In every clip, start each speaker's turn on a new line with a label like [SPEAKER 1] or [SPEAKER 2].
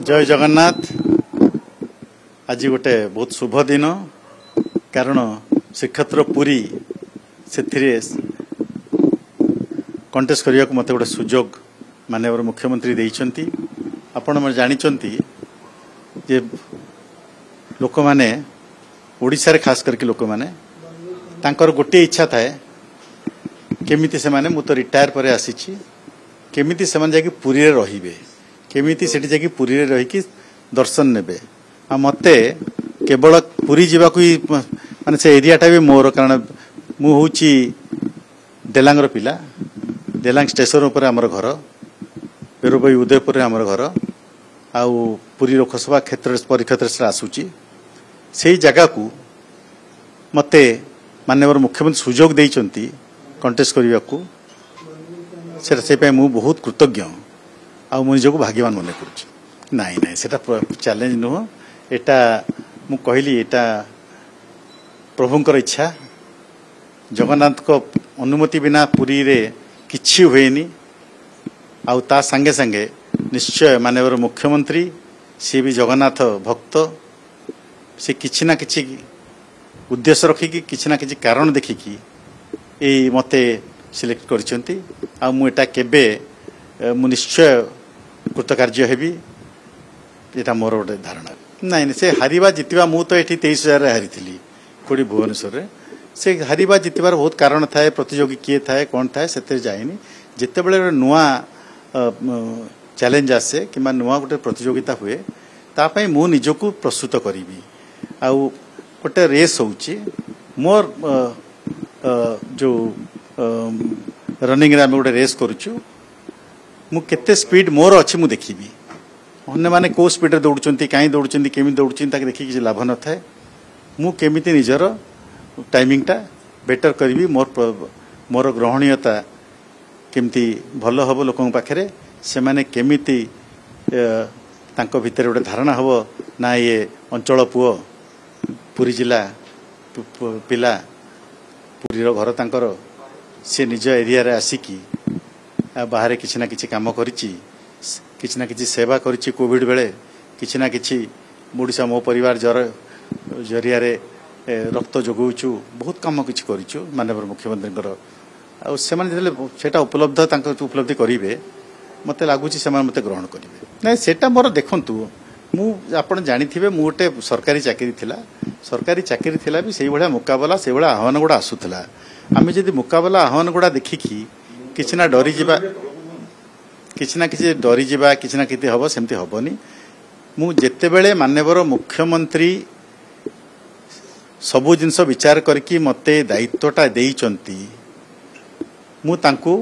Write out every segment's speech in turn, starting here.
[SPEAKER 1] जय जगन्नाथ। आज गोटे बहुत शुभ दिन कारण श्रीक्षेत्र पुरी से कंटेस्ट करने को मत गोटे सुजोग माननीय मुख्यमंत्री देइछंती। आपण मन जानिचंती जे लोक माने ओडिशा रे खास करके लोक माने तांकर गोटे इच्छा थाए केमिति से माने मु तो रिटायर पर आसीची केमिति से माने जाकी पुरी रे रहिबे केमिति सेठी जाकी पुरी रे रही कि दर्शन नेबे आ मते केवल पुरी जीवा को माने से एरियाटा भी मोर कारण मु होची डेलांगर पिला डेलांग स्टेशन ऊपर हमर घर पेरुबई उदयपुर रे हमर घर आउ पुरी लोकसभा क्षेत्र परिक्षेत्र से आसुची से जगह को मते माननीय मुख्यमंत्री सुजोग देइचंती कंटेस्ट करने को से मु बहुत कृतज्ञ आउ मु निजको भाग्यवान मन कर नाई नाई सेटा चैलेंज नुह एटा मु कहली एटा प्रभुंकर इच्छा जगन्नाथ को अनुमति बिना पुरी रे किछि हुएनी आउ ता संगे संगे निश्चय माननीय मुख्यमंत्री सी भी जगन्नाथ भक्त से किछि ना किछि उद्देश्य रखिकी किछि ना किछि कारण देखिकी ए मते सिलेक्ट करिसेंती आ मु एटा केबे मु निश्चय कृतकार्य हेबी एटा मोर गोटे धारणा नाइ से हारिबा जितबा मु तो एठी 23,000 रे हारिथिली कोडी भुवनेश्वर रे से हारिबा जितबार बहुत कारण थाए प्रतियोगी किए थाए कोन थाए सेते जाइनी जेते बेले नुआ चैलेंज आसे किमा नुआ गोटे प्रतियोगिता हुए ता पई मु निजको प्रस्तुत करिवि आ गोटे रेस होउची मोर जो रनिंग रे हम गोटे रेस करूछु मु केते स्पीड मोर अछि मु देखिबी अन्य माने को स्पीड रे दौड़चंती काई दौड़चंती केमि दौड़चंती ताके देखि कि लाभ न थाए मु केमिति निजर टाइमिंग टा बेटर करिवि मोर ग्रहणीयता केमिति भलो हबो लोकन पाखरे से माने केमिति तांको भितर गोटे धारणा हबो ना ये अंचल पुओ पुरी जिला पिला पुरी रो घर तांकर से निज एरिया रे आसिकी बाहर किछि ना किछि काम करिछि किछि ना किछि सेवा करिछि कोविड बेले किछि ना किछि ओडिशा मो परिवार जरिया रे रक्त जोगौछु बहुत काम किछि करिछु माननीय मुख्यमंत्री आ से सेटा उपलब्ध तांको उपलब्धि करिवे मते लागुछि से मते ग्रहण करिवे नै सेटा मोर देखंतु मु आपण जानिथिबे मु गोटे सरकारी चाकरी थिला भी सेही भलिया मुकाबला सेही भलिया आह्वान गुडा आसुथला आमे जदि मुकाबला आह्वान गुडा देखिकी किछि ना डरी जिबा किछि ना किछि हबो सेमति हबोनी मु जेते बेले माननीय मुख्यमंत्री सबु जिनस विचार करके मते दायित्वटा देइचंती मु तांकु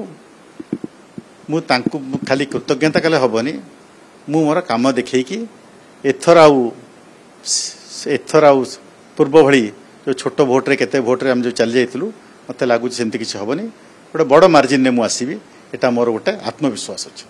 [SPEAKER 1] खाली कृतज्ञता कले हबोनी मु मोर काम देखैकी एथर आउ पूर्व भली जो छोट भोट रे केते भोट रे हम जो चल जाइतलु मते लागु सेमति किछि हबोनी गोटे बड़ मार्जिन ने मु आसीबी एटा मोर गोटे आत्मविश्वास अछि।